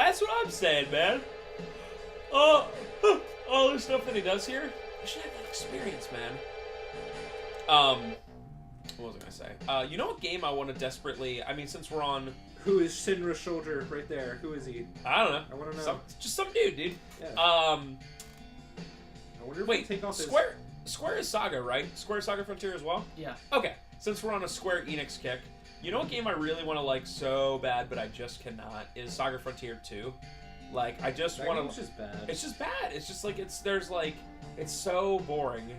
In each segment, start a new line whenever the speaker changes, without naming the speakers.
That's what I'm saying, man. All the stuff that he does here, you should have that experience, man. What was I gonna say? You know what game I want to desperately... I mean, since we're on...
Who is Shinra's shoulder right there? Who is he?
I don't know.
I want to know.
Just some dude, dude.
Yeah.
I
wonder if
wait,
take off
Square is Saga, right? Square Saga Frontier as well?
Yeah.
Okay, since we're on a Square Enix kick, you know what game I really want to like so bad, but I just cannot, is Saga Frontier 2. Like, I just want to...
It's just bad.
It's just bad. It's just like, it's so boring.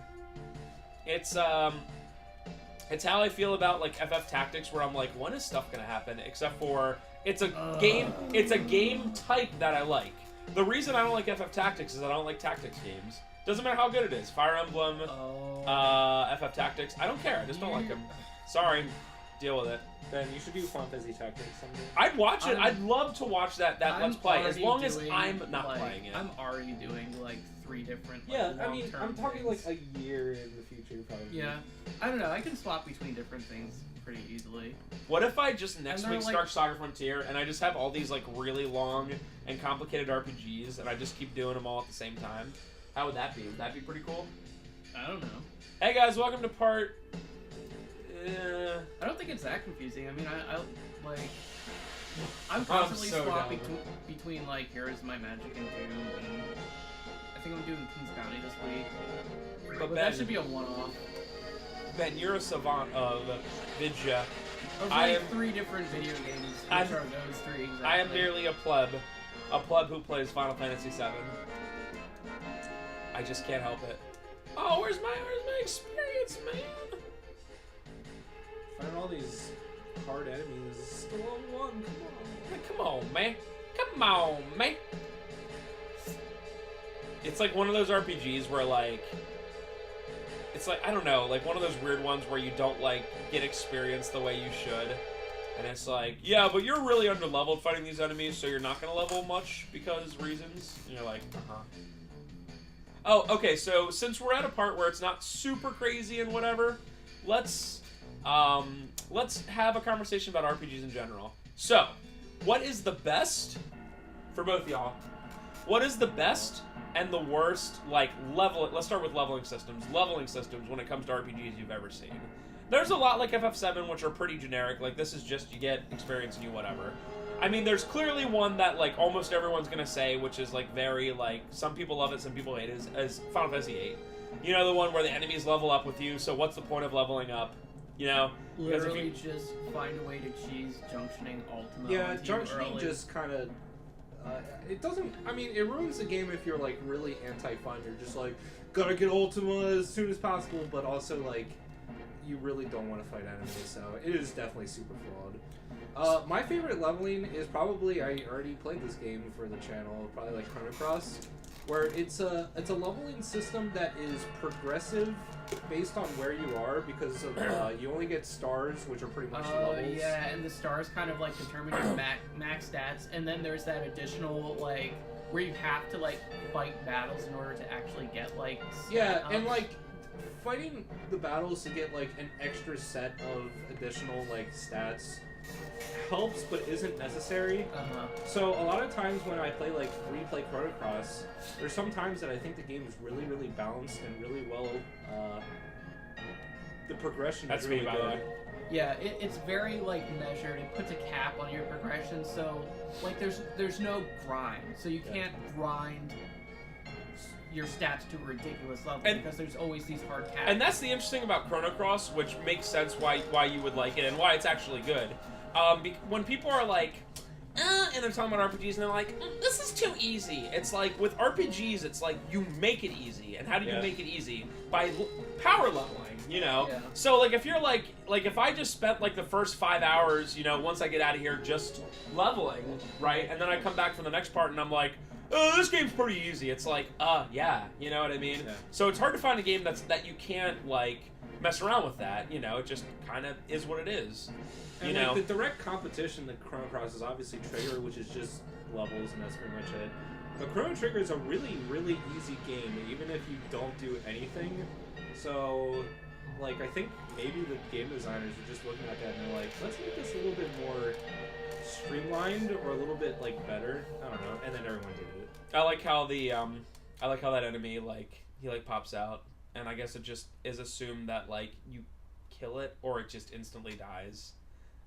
It's how I feel about, like, FF Tactics, where I'm like, when is stuff gonna happen? Except for, it's a game type that I like. The reason I don't like FF Tactics is I don't like tactics games. Doesn't matter how good it is. Fire Emblem, FF Tactics, I don't care. I just don't like them. Sorry. Deal with it.
Ben, you should do Final Fantasy Tactics someday.
I'd watch it. I'd love to watch that Let's Play, as long as I'm not
like,
playing it.
I'm already doing, like, 3 different, like,
yeah, I mean, I'm talking
things.
like a year in the future, probably.
Yeah. I don't know, I can swap between different things pretty easily.
What if I just next week
like,
start Saga Frontier, and I just have all these, like, really long and complicated RPGs, and I just keep doing them all at the same time? How would that be? Would that be pretty cool?
I don't know.
Hey guys, welcome to part...
I don't think it's that confusing. I mean, I'm constantly
so
swapping between, like, Here's My Magic and Doom, and I think I'm doing King's Bounty this week. But that should be a one-off.
Ben, you're a savant of Vidya.
I have 3 different video games, which are those 3 exactly.
I am merely a pleb who plays Final Fantasy VII. I just can't help it. Oh, where's my experience, man?
Find all these hard enemies. Still on one.
Come on, man. Come on, man. It's like one of those RPGs where, like, it's like, I don't know, like one of those weird ones where you don't, like, get experience the way you should. And it's like, yeah, but you're really underleveled fighting these enemies, so you're not going to level much because reasons. And you're like, uh-huh. Oh, okay, so since we're at a part where it's not super crazy and whatever, let's have a conversation about RPGs in general. So, what is the best, for both y'all, what is the best and the worst, like, let's start with leveling systems when it comes to RPGs you've ever seen? There's a lot like FF7, which are pretty generic, like, this is just, you get experience and you whatever. I mean, there's clearly one that, like, almost everyone's gonna say, which is, like, very, like, some people love it, some people hate it, is Final Fantasy VIII. You know, the one where the enemies level up with you, so what's the point of leveling up? You know?
Literally just find a way to cheese junctioning Ultima.
Yeah, junctioning just kind of... it doesn't... I mean, it ruins the game if you're, like, really anti-fun. You're just like, gotta get Ultima as soon as possible, but also, like, you really don't want to fight enemies, so it is definitely super flawed. My favorite leveling is probably... I already played this game for the channel, probably, like, Chrono Cross, where it's a leveling system that is progressive based on where you are, because of, you only get stars, which are pretty much levels.
Yeah, and the stars kind of, like, determine your max stats, and then there's that additional, like, where you have to, like, fight battles in order to actually get, like,
yeah, and, like, fighting the battles to get, like, an extra set of additional, like, stats helps, but isn't necessary. So a lot of times when I play, like, replay Chrono Cross, there's some times that I think the game is really, really balanced and really well, the progression is really good.
Yeah, it's very, like, measured. It puts a cap on your progression, so, like, there's no grind, so you can't grind your stats to a ridiculous level, because there's always these hard caps.
And that's the interesting about Chrono Cross, which makes sense why you would like it and why it's actually good. When people are like, and they're talking about RPGs and they're like, this is too easy. It's like, with RPGs, it's like, you make it easy. And how do you make it easy? By power leveling, you know? Yeah. So, like, if you're like, if I just spent, like, the first 5 hours, you know, once I get out of here, just leveling, right? And then I come back for the next part and I'm like, oh, this game's pretty easy. It's like, yeah, you know what I mean? Yeah. So it's hard to find a game that you can't, like, mess around with that, you know? It just kind of is what it is.
And, like, the direct competition that Chrono Cross is obviously Trigger, which is just levels, and that's pretty much it. But Chrono Trigger is a really, really easy game, even if you don't do anything. So, like, I think maybe the game designers are just looking at that and they're like, let's make this a little bit more streamlined or a little bit like better. I don't know. And then everyone did it.
I like how that enemy like he like pops out, and I guess it just is assumed that like you kill it or it just instantly dies.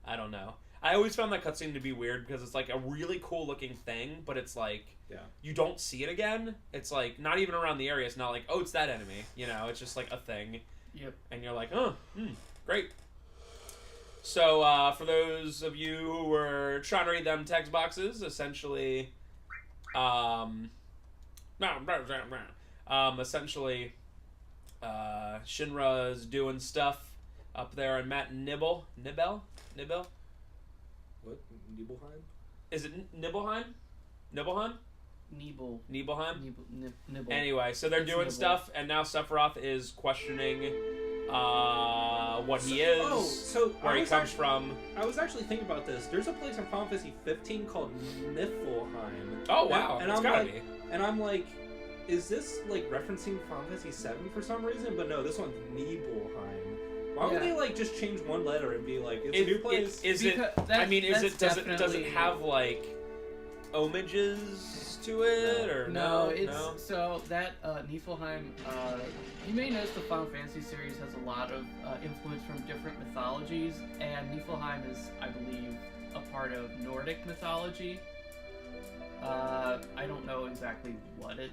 I don't know. I always found that cutscene to be weird because it's like a really cool looking thing, but it's like you don't see it again. It's like not even around the area. It's not like, oh, it's that enemy. You know, it's just like a thing.
Yep.
And you're like, oh, great. So for those of you who were trying to read them text boxes, essentially, Shinra's doing stuff up there on Matt Nibel.
What? Nibelheim?
Is it Nibelheim? Nibelheim? Nibelheim?
Nibble.
Anyway, so they're
It's
doing
Nibble.
stuff, and now Sephiroth is questioning what he is, where he comes from.
I was actually thinking about this. There's a place in Final Fantasy 15 called Niflheim.
Oh, wow.
And
It's
I'm
gotta
like,
be.
and I'm like, is this like referencing Final Fantasy 7 for some reason? But no, this one's Nibelheim. Why would they like just change one letter and be like, it's a new place?
Does it have like homages to it or no?
So that Niflheim, you may notice the Final Fantasy series has a lot of influence from different mythologies, and Niflheim is, I believe, a part of Nordic mythology. I don't know exactly what it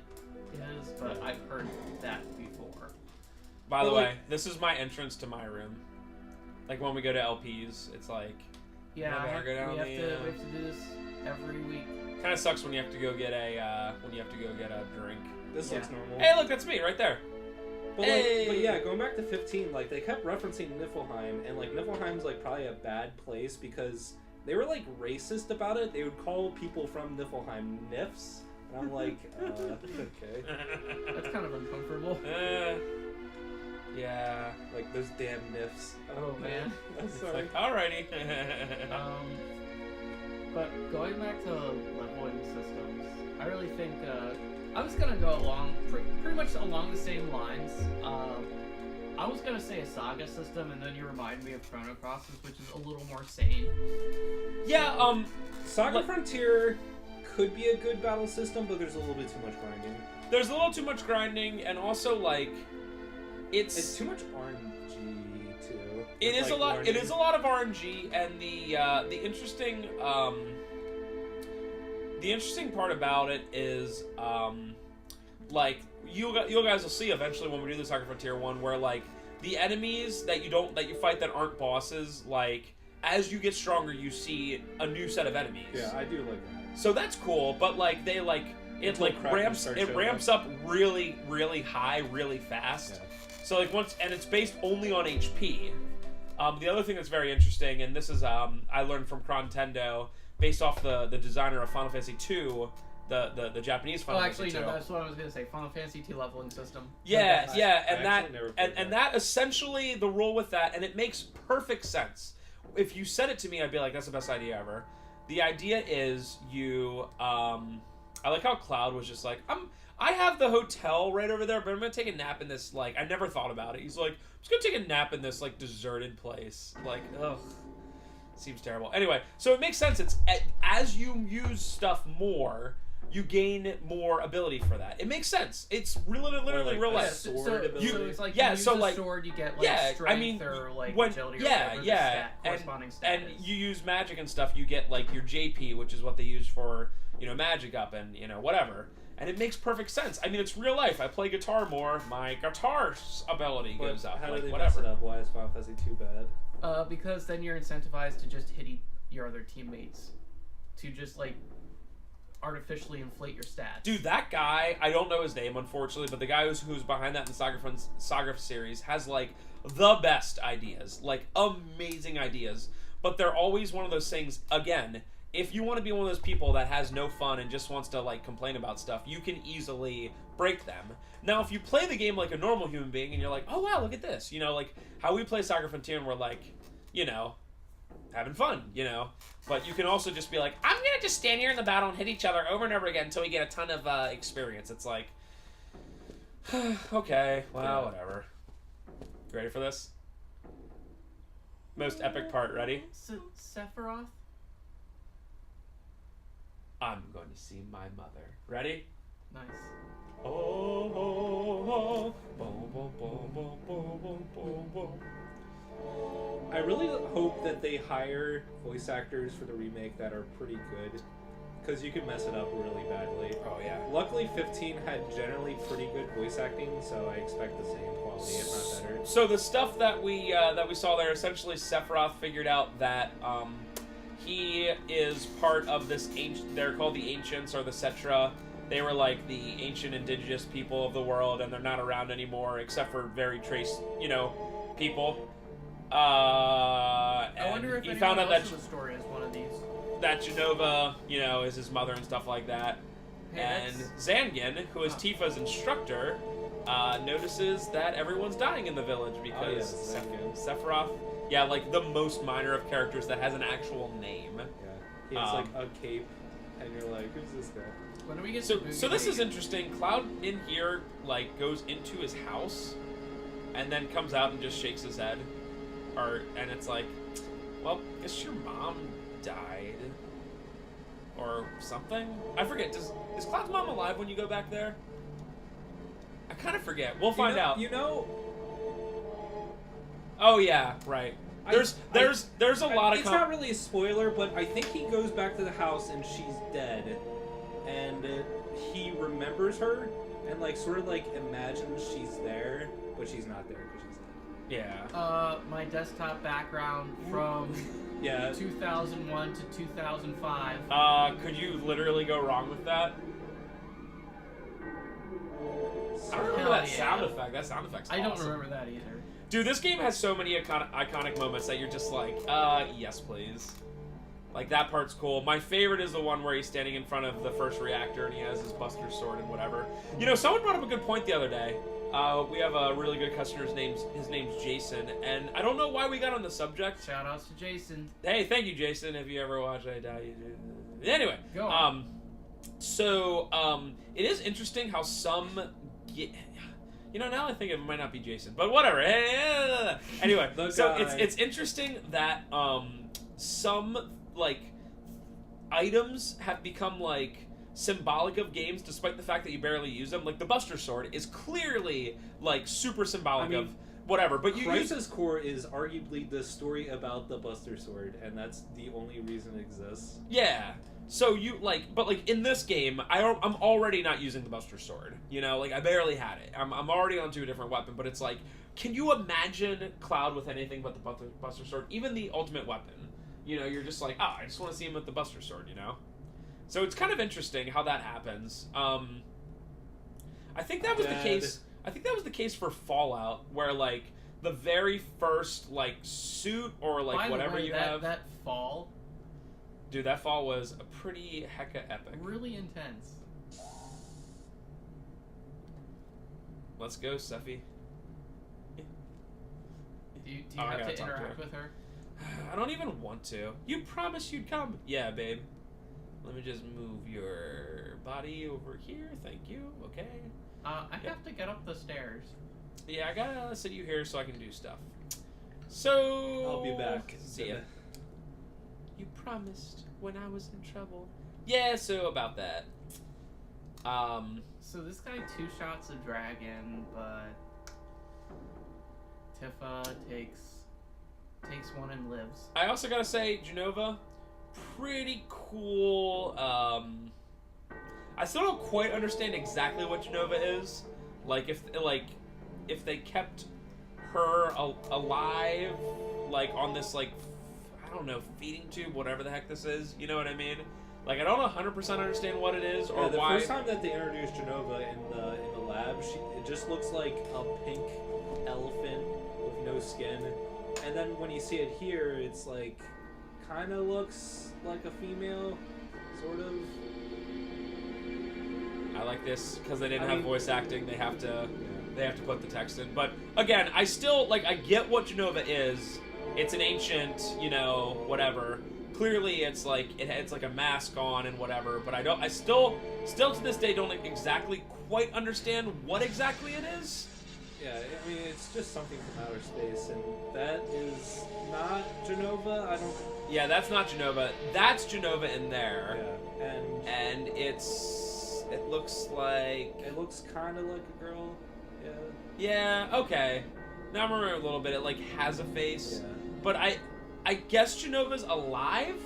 is, but I've heard that before.
By the way, this is my entrance to my room. Like when we go to LPs, it's like
we have to do this every week.
Kind of sucks when you have to go get a drink.
This looks normal.
Hey, look, that's me right there.
But yeah, going back to 15, like they kept referencing Niflheim, and like Niflheim's like probably a bad place because they were like racist about it. They would call people from Niflheim Nifs, and I'm like, okay.
That's kind of uncomfortable.
Yeah,
like those damn Nifs.
Oh man.
It's like, alrighty.
But going back to leveling systems, I really think I was gonna go along pretty much along the same lines. I was gonna say a saga system, and then you remind me of Chrono Crosses, which is a little more sane.
Yeah,
Saga Frontier could be a good battle system, but there's a little bit too much grinding.
There's a little too much grinding, and also like it's
too much RNG too.
It is
like
a lot.
learning.
It is a lot of RNG, and the interesting part about it is like you guys will see eventually when we do the Saga Frontier one, where like the enemies that you fight that aren't bosses, like as you get stronger, you see a new set of enemies.
Yeah, I do like that.
So that's cool, but like they like it like ramps up really high really fast.
Yeah.
So like and it's based only on HP. The other thing that's very interesting, and this is I learned from Nintendo, based off the designer of Final Fantasy II, the Japanese Final Fantasy II.
No, that's what I was gonna say. Final Fantasy II leveling system.
Yeah, and that essentially the rule with that, and it makes perfect sense. If you said it to me, I'd be like, that's the best idea ever. The idea is you, I like how Cloud was just like, I have the hotel right over there, but I'm gonna take a nap in this, like, I never thought about it. He's like, I'm just gonna take a nap in this, like, deserted place. Like, ugh. Seems terrible. Anyway, so it makes sense. It's, as you use stuff more, you gain more ability for that. It makes sense. It's literally
like
real life.
sword ability.
So it's like
Yeah,
you use
so,
a
like,
sword, you get like strength or like agility or whatever the corresponding status.
And you use magic and stuff, you get like your JP, which is what they use for, magic up and, whatever. And it makes perfect sense. I mean, it's real life. I play guitar more, my guitar ability goes up.
How
like,
do they
whatever.
mess it up? Why is Final Fantasy 2 bad?
Because then you're incentivized to just hit your other teammates, to just like artificially inflate your stats.
Dude, that guy, I don't know his name, unfortunately, but the guy who's behind that in the Saga series has, like, the best ideas. Like, amazing ideas. But they're always one of those things, again, if you want to be one of those people that has no fun and just wants to, like, complain about stuff, you can easily break them. Now, if you play the game like a normal human being and you're like, oh, wow, look at this. Like, how we play Saga Frontier and we're like, having fun, But you can also just be like, I'm going to just stand here in the battle and hit each other over and over again until we get a ton of experience. It's like, okay, well, whatever. You ready for this? Most epic part, ready?
Sephiroth?
I'm going to see my mother. Ready?
Nice.
Oh, oh, oh, boom, boom, boom, boom, boom, boom, boom, boom.
I really hope that they hire voice actors for the remake that are pretty good, because you could mess it up really badly.
Oh yeah.
Luckily, 15 had generally pretty good voice acting, so I expect the same quality, if not better.
So the stuff that we saw there, essentially, Sephiroth figured out that he is part of this ancient. They're called the Ancients or the Cetra. They were like the ancient indigenous people of the world, and they're not around anymore, except for very trace, people.
I wonder if
he
anyone
found out
else
that
in the story is one of these.
that Genova, is his mother and stuff like that.
Hey,
And
that's-
Zangian, who is Tifa's instructor, notices that everyone's dying in the village because
Zangian.
Sephiroth, like the most minor of characters that has an actual name.
Yeah. He has like a cape, and you're like, who's this guy?
When do we get
So
to
this is interesting. Cloud in here goes into his house, and then comes out and just shakes his head, and it's like, well, I guess your mom died, or something. I forget. Is Cloud's mom alive when you go back there? I kind of forget. We'll find out. Oh yeah, right. There's a lot of.
It's not really a spoiler, but I think he goes back to the house and she's dead, and he remembers her and sort of imagines she's there, but she's not there because she's dead.
Yeah.
My desktop background from 2001 to 2005.
Could you literally go wrong with that? I don't remember that sound effect. That sound effect's awesome.
I don't remember that either.
Dude, this game has so many iconic moments that you're just like, yes, please. That part's cool. My favorite is the one where he's standing in front of the first reactor and he has his Buster Sword and whatever. Someone brought up a good point the other day. We have a really good customer. His name's Jason, and I don't know why we got on the subject.
Shoutouts to Jason.
Hey, thank you, Jason. If you ever watch I Die, you do. Anyway,
go on.
It is interesting how some get. Now I think it might not be Jason, but whatever. Anyway, so it's interesting that some items have become symbolic of games, despite the fact that you barely use them. The Buster Sword is clearly super symbolic of whatever. But
Crisis Core is arguably the story about the Buster Sword, and that's the only reason it exists.
Yeah. So but in this game, I'm already not using the Buster Sword. I barely had it. I'm already onto a different weapon. But it's can you imagine Cloud with anything but the Buster Sword? Even the ultimate weapon. You're just I just want to see him with the Buster Sword. So it's kind of interesting how that happens. I think that was the case. I think that was the case for Fallout, where the very first suit or whatever you have.
That fall.
Dude, that fall was a pretty hecka epic.
Really intense.
Let's go, Sephi.
Do you have to interact with her?
I don't even want to. You promised you'd come. Yeah, babe. Let me just move your body over here. Thank you. Okay.
I have to get up the stairs.
Yeah, I gotta sit you here so I can do stuff. So
I'll be back.
See ya. You promised when I was in trouble. Yeah, so about that.
So this guy two-shots a dragon, but Tifa takes one and lives.
I also gotta say, Genova, pretty cool. I still don't quite understand exactly what Genova is. If they kept her alive, on this I don't know, feeding tube, whatever the heck this is. You know what I mean? I don't 100% understand what it is or
the
why.
The first time that they introduced Genova in the lab, it just looks like a pink elephant with no skin. And then when you see it here, it's kind of looks like a female, sort of.
I like this because they didn't have voice acting. They have to put the text in. But again, I still I get what Genova is. It's an ancient, whatever. Clearly, it's it's a mask on and whatever. But I still to this day don't exactly quite understand what exactly it is.
Yeah, it's just something from outer space, and that is not Genova. I don't.
Yeah, that's not Genova. That's Genova in there.
Yeah,
it looks like...
It looks kind of like a girl. Yeah.
Yeah, okay. Now I'm remembering a little bit. It, like, has a face.
Yeah.
But I guess Genova's alive?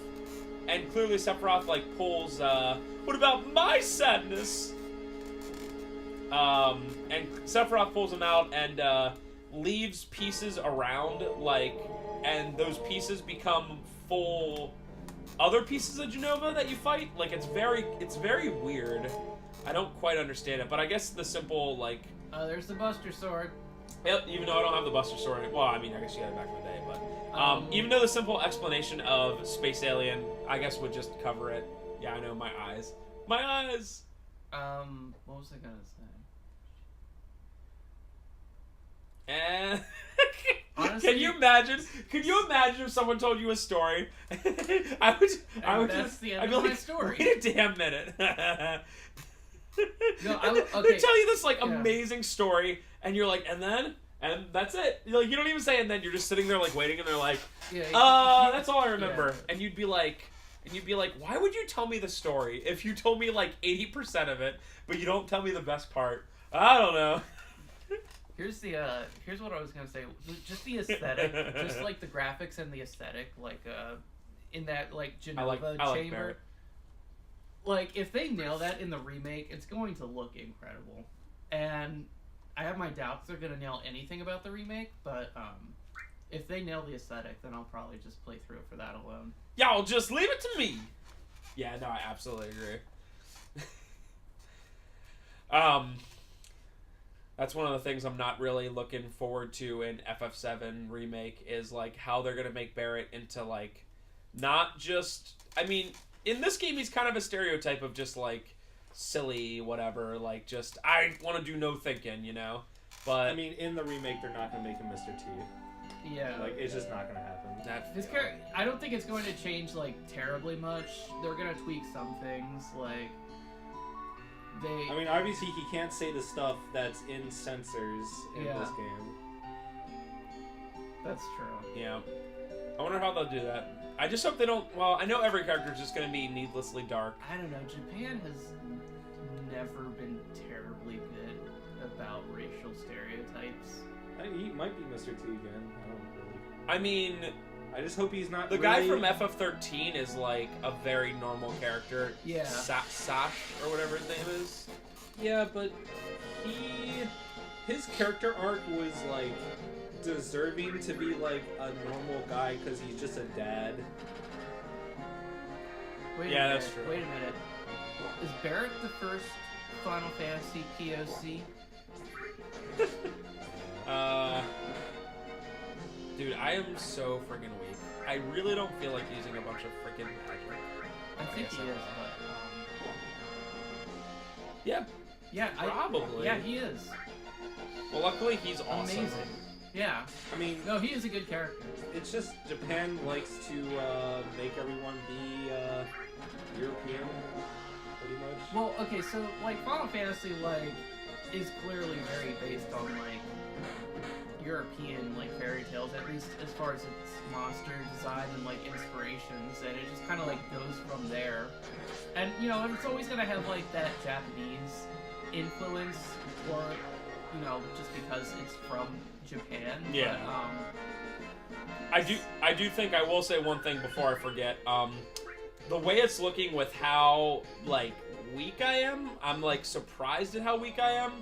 And clearly Sephiroth, like, pulls, what about my sadness? And Sephiroth pulls him out and, leaves pieces around, like, and those pieces become full other pieces of Genova that you fight. Like, it's very weird. I don't quite understand it, but I guess the simple, like...
there's the Buster Sword.
Yep, even though I don't have the Buster Sword. Well, I mean, I guess you had it back in the day, but... even though the simple explanation of Space Alien, I guess, would just cover it. Yeah, I know, my eyes. My eyes!
What was I gonna say?
And...
Honestly,
Can you imagine if someone told you a story? I would
that's
just,
the end
I'd be
of my
like,
story.
Wait a damn minute.
No,
They tell you this, like, amazing story, and you're like, and that's it. You're like, you don't even say and then, you're just sitting there, like, waiting, and they're like, that's all I remember.
Yeah.
And you'd be like, why would you tell me the story if you told me, like, 80% of it, but you don't tell me the best part? I don't know.
Here's what I was gonna say. Just the aesthetic, just like the graphics and the aesthetic, like in that like Genova
I like
chamber.
Barrett.
Like if they nail that in the remake, it's going to look incredible. And I have my doubts they're gonna nail anything about the remake, but if they nail the aesthetic, then I'll probably just play through it for that alone.
Y'all just leave it to me. Yeah, no, I absolutely agree. That's one of the things I'm not really looking forward to in FF7 Remake is, like, how they're going to make Barrett into, like, not just... I mean, in this game, he's kind of a stereotype of just, like, silly, whatever, like, just, I want to do no thinking, you know? But...
I mean, in the remake, they're not going to make him Mr. T.
Yeah.
Like, it's just not going to happen.
I don't think it's going to change, like, terribly much. They're going to tweak some things, like...
I mean, obviously he can't say the stuff that's in censors in this game.
That's true.
Yeah. I wonder how they'll do that. I just hope they don't... Well, I know every character is just going to be needlessly dark.
I don't know. Japan has never been terribly good about racial stereotypes.
He might be Mr. T again. I don't really...
I mean...
I just hope he's not
The guy from FF13 is, like, a very normal character.
Yeah.
Sash, or whatever his name is.
Yeah, but his character arc was, like, deserving to be, like, a normal guy because he's just a dad.
Wait a minute. Is Barrett the first Final Fantasy POC?
Dude, I am so freaking weak. I really don't feel like using a bunch of freaking magic.
I think he is, but
yeah.
Yeah,
probably.
Yeah, he is.
Well, luckily he's awesome.
Amazing. Yeah.
I mean,
no, he is a good character.
It's just Japan likes to make everyone be European, pretty much.
Well, okay, so like Final Fantasy like is clearly very based on like European like fairy tales, at least as far as its monster design and like inspirations, and it just kind of like goes from there. And you know, it's always gonna have like that Japanese influence, or you know, just because it's from Japan.
Yeah.
But,
I do think I will say one thing before I forget. The way it's looking with how like weak I am, I'm like surprised at how weak I am.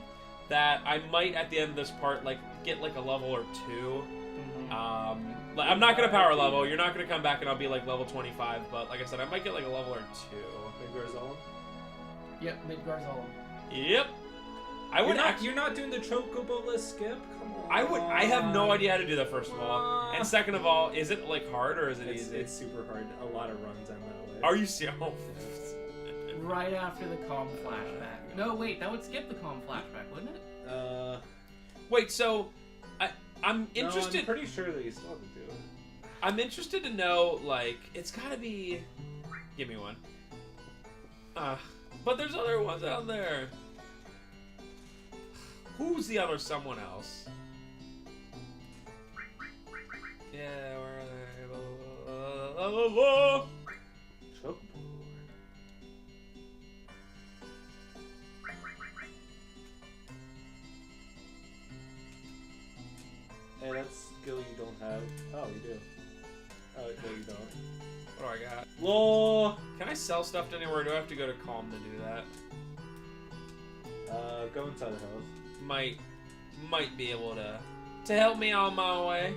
That I might at the end of this part like get like a level or two.
Mm-hmm.
I'm not gonna power level. You're not gonna come back and I'll be like level 25. But like I said, I might get like a level or two.
Midgarzolum?
Yep, Midgarzolum.
Yep.
You're not doing the Chocobo-less skip? Come on.
I have no idea how to do that, first of all. And second of all, is it like hard or is it easy?
It's super hard. A lot of runs end that way.
Are you serious?
Right after the calm flashback. No, wait, that would skip the calm flashback, wouldn't it?
Wait, so I'm interested.
No, I'm pretty sure that you still have to do it.
I'm interested to know, like, it's gotta be. Give me one. But there's other ones out there. Who's the other someone else? Yeah, where are they?
Chocobo. Oh, you do. Oh, no, you don't.
What do I got?
LOL!
Can I sell stuff anywhere? Or do I have to go to Calm to do that?
Go inside the house.
Might be able to help me on my way.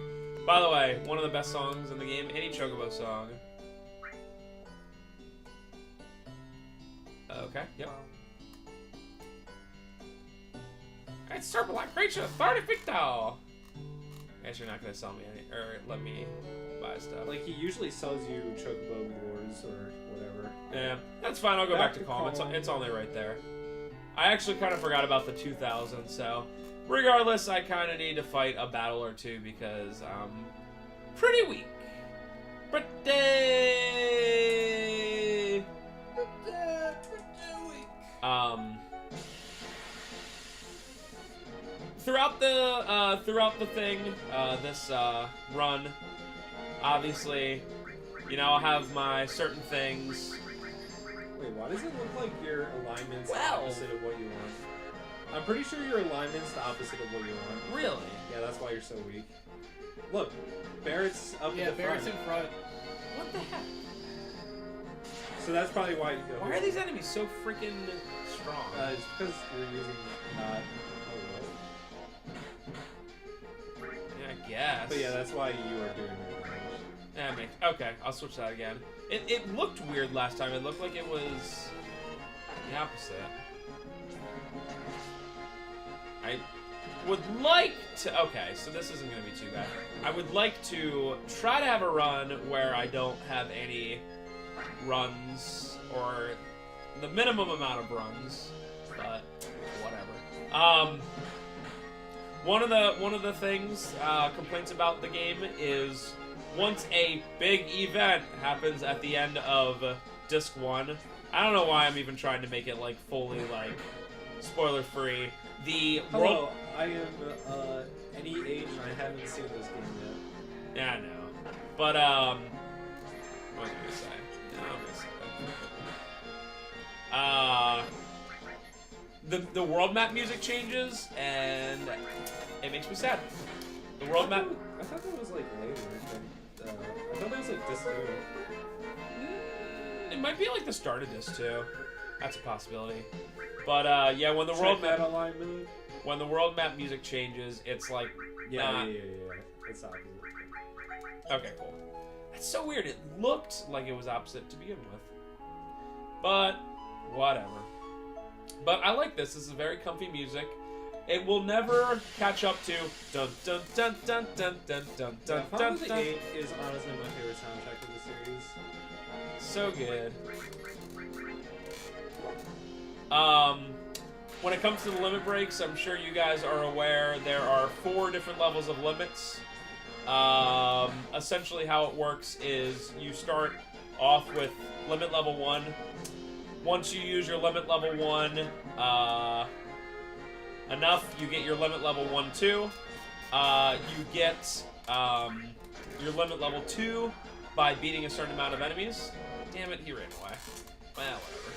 By the way, one of the best songs in the game, any Chocobo song. Okay, yep. It's Turbo Black Creature, 30 feet tall. I guess you're not gonna sell me any, or let me buy stuff.
Like, he usually sells you Chocobo Wars or whatever.
Yeah, that's fine. I'll go back to Calm. It's only right there. I actually kind of forgot about the 2000, so regardless, I kind of need to fight a battle or two because I'm pretty weak. Pretty weak. Throughout the thing, this run, obviously, you know, I'll have my certain things.
Wait, why does it look like your alignment's the
Well.
opposite of what you want? I'm pretty sure your alignment's the opposite of what you want.
Really?
Yeah, that's why you're so weak. Look, Barrett's up in the
Barrett's
front.
in front.
What the heck?
So that's probably why you go.
Why are these enemies so freaking strong?
It's because you're using not.
Yeah, I guess.
But yeah, that's why you are doing it.
Yeah, okay, I'll switch that again. It looked weird last time. It looked like it was the opposite. I would like to... Okay, so this isn't going to be too bad. I would like to try to have a run where I don't have any runs, or the minimum amount of runs, but whatever. One of the things, complaints about the game is once a big event happens at the end of Disc 1, I don't know why I'm even trying to make it, like, fully, like, spoiler-free. The
Hello, I am any age and I haven't seen this game yet.
Yeah, I know. But, what was I gonna say? No, I'm gonna say the world map music changes, and it makes me sad. The world map...
I thought that was, like, later. I thought that was, like, Disc 2.
It might be, like, the start of this, too. That's a possibility. But, yeah, when the world map...
alignment.
When the world map music changes, it's, like,
Yeah. It's opposite.
Okay, cool. That's so weird. It looked like it was opposite to begin with. But, whatever. But I like this. This is very comfy music. It will never catch up to dun dun dun dun dun dun dun dun
Final
dun
Fantasy
dun.
8 is honestly my favorite soundtrack of the series.
So good. When it comes to the limit breaks, I'm sure you guys are aware there are 4 different levels of limits. Essentially how it works is you start off with limit level 1. Once you use your limit level 1 enough, you get your limit level 1, 2. You get your limit level 2 by beating a certain amount of enemies. Damn it, he ran away. Well, whatever.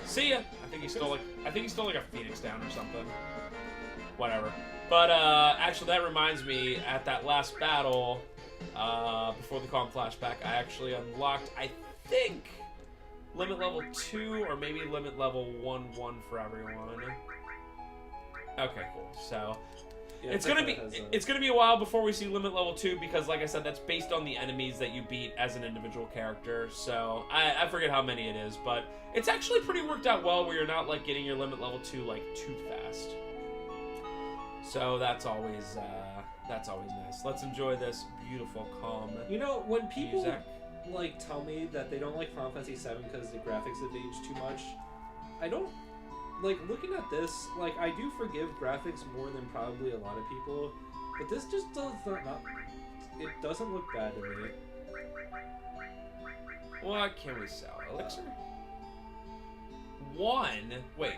See ya. I think he stole like a Phoenix down or something. Whatever. But actually, that reminds me. At that last battle, before the calm flashback, I actually unlocked, I think, limit level 2 or maybe limit level 1 for everyone. Okay, cool. So
Yeah,
it's gonna be a while before we see limit level 2 because, like I said, that's based on the enemies that you beat as an individual character. So I forget how many it is, but it's actually pretty worked out well where you're not like getting your limit level 2 like too fast. So that's always nice. Let's enjoy this beautiful calm.
You know, when people
music.
like tell me that they don't like Final Fantasy 7 because the graphics have aged too much, I don't. Like, looking at this, like, I do forgive graphics more than probably a lot of people, but this just does not, it doesn't look bad to me.
What can we sell? Elixir? 1? Wait,